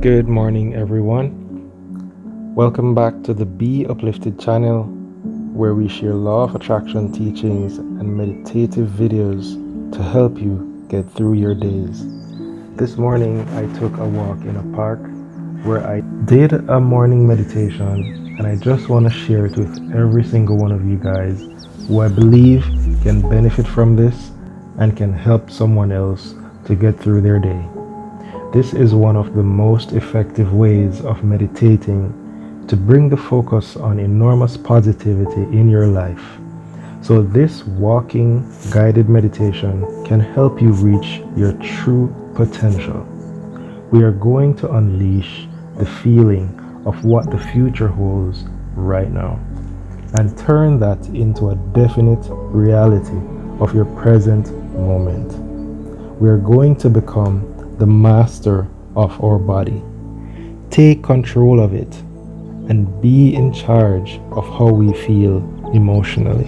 Good morning, everyone. Welcome back to the Be Uplifted channel, where we share law of attraction teachings and meditative videos to help you get through your days. This morning, I took a walk in a park where I did a morning meditation, and I just want to share it with every single one of you guys who I believe can benefit from this and can help someone else to get through their day. This is one of the most effective ways of meditating to bring the focus on enormous positivity in your life. So this walking guided meditation can help you reach your true potential. We are going to unleash the feeling of what the future holds right now and turn that into a definite reality of your present moment. We are going to become the master of our body. Take control of it and be in charge of how we feel emotionally.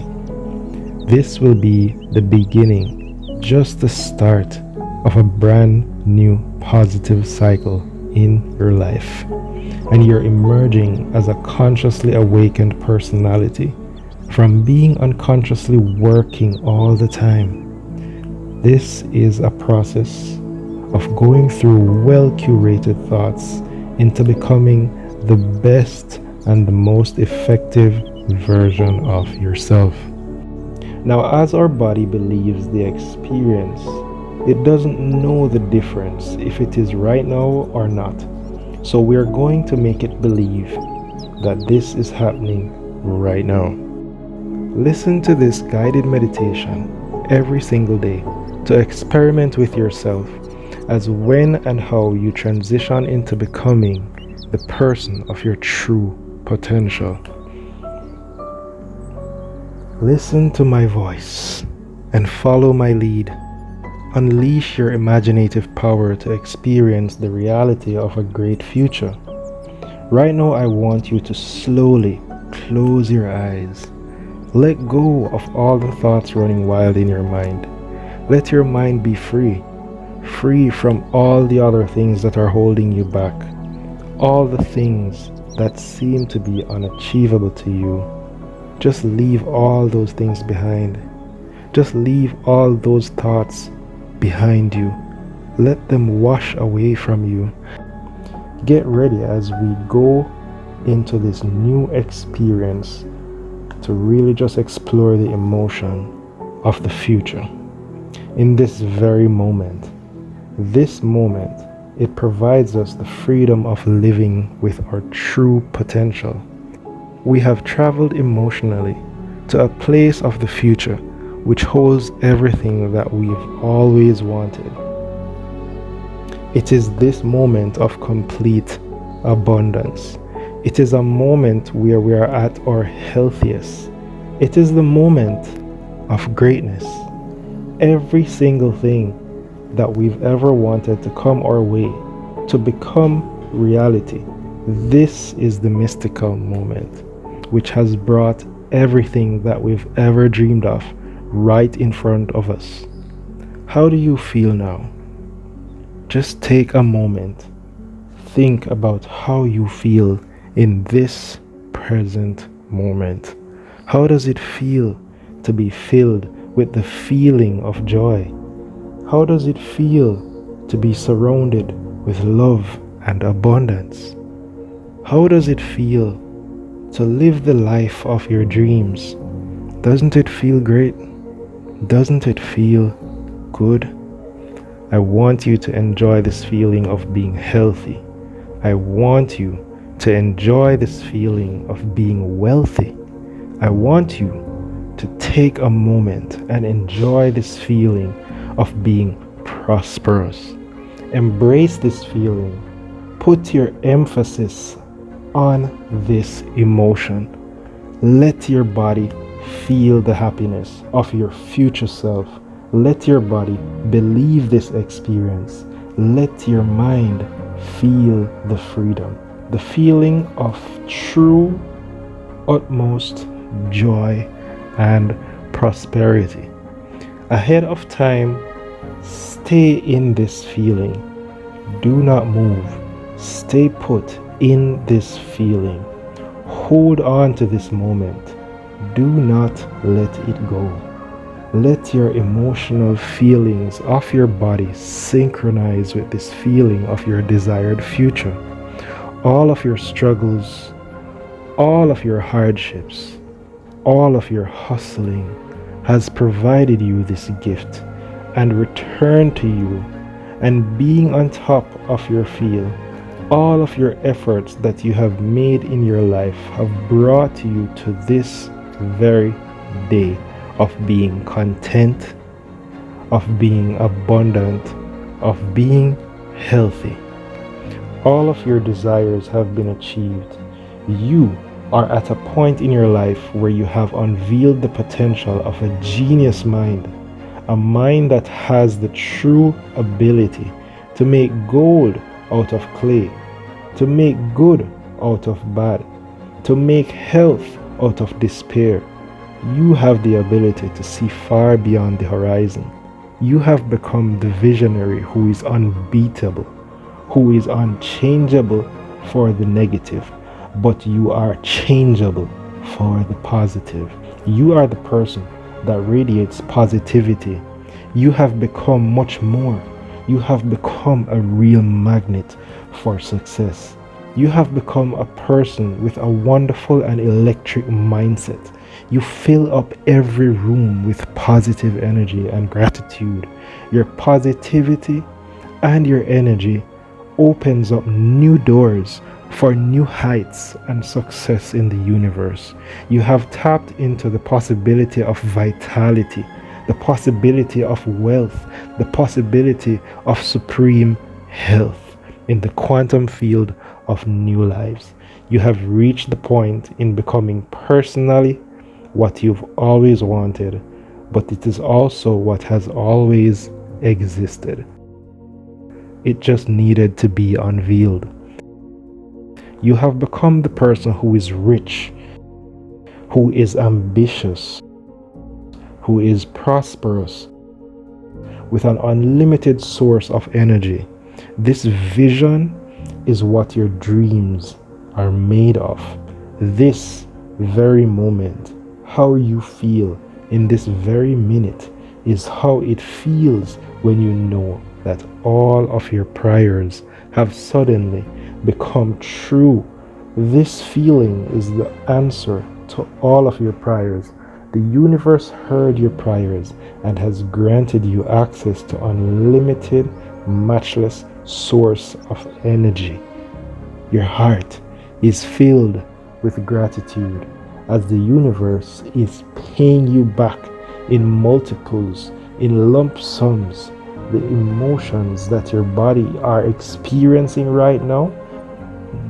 This will be the beginning, just the start of a brand new positive cycle in your life. And you're emerging as a consciously awakened personality from being unconsciously working all the time. This is a process of going through well-curated thoughts into becoming the best and the most effective version of yourself. Now, as our body believes the experience, it doesn't know the difference if it is right now or not. So we're going to make it believe that this is happening right now. Listen to this guided meditation every single day to experiment with yourself as when and how you transition into becoming the person of your true potential. Listen to my voice and follow my lead. Unleash your imaginative power to experience the reality of a great future. Right now, I want you to slowly close your eyes. Let go of all the thoughts running wild in your mind. Let your mind be free from all the other things that are holding you back, all the things that seem to be unachievable to you. Just leave all those things behind. Just leave all those thoughts behind you. Let them wash away from you. Get ready as we go into this new experience to really just explore the emotion of the future. In this very moment, it provides us the freedom of living with our true potential. We have traveled emotionally to a place of the future which holds everything that we've always wanted. It is this moment of complete abundance. It is a moment where we are at our healthiest. It is the moment of greatness. Every single thing that we've ever wanted to come our way, to become reality. This is the mystical moment, which has brought everything that we've ever dreamed of right in front of us. How do you feel now? Just take a moment. Think about how you feel in this present moment. How does it feel to be filled with the feeling of joy? How does it feel to be surrounded with love and abundance? How does it feel to live the life of your dreams? Doesn't it feel great? Doesn't it feel good? I want you to enjoy this feeling of being healthy. I want you to enjoy this feeling of being wealthy. I want you to take a moment and enjoy this feeling of being prosperous. Embrace this feeling. Put your emphasis on this emotion. Let your body feel the happiness of your future self. Let your body believe this experience. Let your mind feel the freedom, the feeling of true, utmost joy and prosperity. Ahead of time, stay in this feeling. Do not move. Stay put in this feeling. Hold on to this moment. Do not let it go. Let your emotional feelings of your body synchronize with this feeling of your desired future. All of your struggles, all of your hardships, all of your hustling has provided you this gift and returned to you, and being on top of your field, all of your efforts that you have made in your life have brought you to this very day of being content, of being abundant, of being healthy. All of your desires have been achieved. You are at a point in your life where you have unveiled the potential of a genius mind, a mind that has the true ability to make gold out of clay, to make good out of bad, to make health out of despair. You have the ability to see far beyond the horizon. You have become the visionary who is unbeatable, who is unchangeable for the negative, but you are changeable for the positive. You are the person that radiates positivity. You have become much more. You have become a real magnet for success. You have become a person with a wonderful and electric mindset. You fill up every room with positive energy and gratitude. Your positivity and your energy opens up new doors for new heights and success in the universe. You have tapped into the possibility of vitality, the possibility of wealth, the possibility of supreme health in the quantum field of new lives. You have reached the point in becoming personally what you've always wanted, but it is also what has always existed. It just needed to be unveiled. You have become the person who is rich, who is ambitious, who is prosperous, with an unlimited source of energy. This vision is what your dreams are made of. This very moment, how you feel in this very minute, is how it feels when you know that all of your prayers have suddenly become true. This feeling is the answer to all of your prayers. The universe heard your prayers and has granted you access to unlimited, matchless source of energy. Your heart is filled with gratitude as the universe is paying you back in multiples, in lump sums, the emotions that your body are experiencing right now.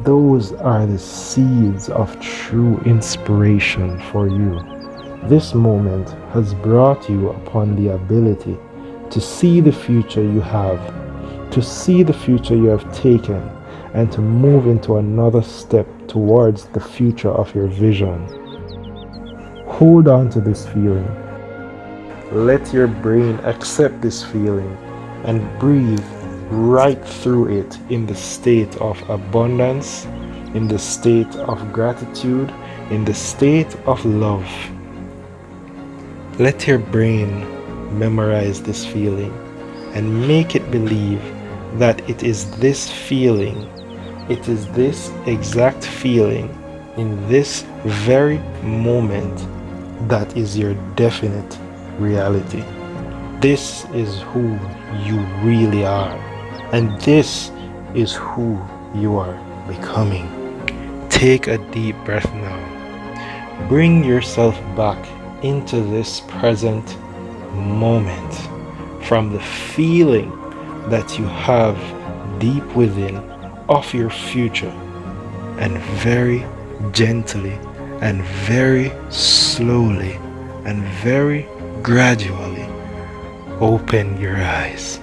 Those are the seeds of true inspiration for you. This moment has brought you upon the ability to see the future you have, to see the future you have taken, and to move into another step towards the future of your vision. Hold on to this feeling. Let your brain accept this feeling and breathe right through it in the state of abundance, in the state of gratitude, in the state of love. Let your brain memorize this feeling and make it believe that it is this feeling, it is this exact feeling in this very moment that is your definite reality. This is who you really are, and this is who you are becoming. Take a deep breath now. Bring yourself back into this present moment from the feeling that you have deep within of your future, and very gently and very slowly and very gradually open your eyes.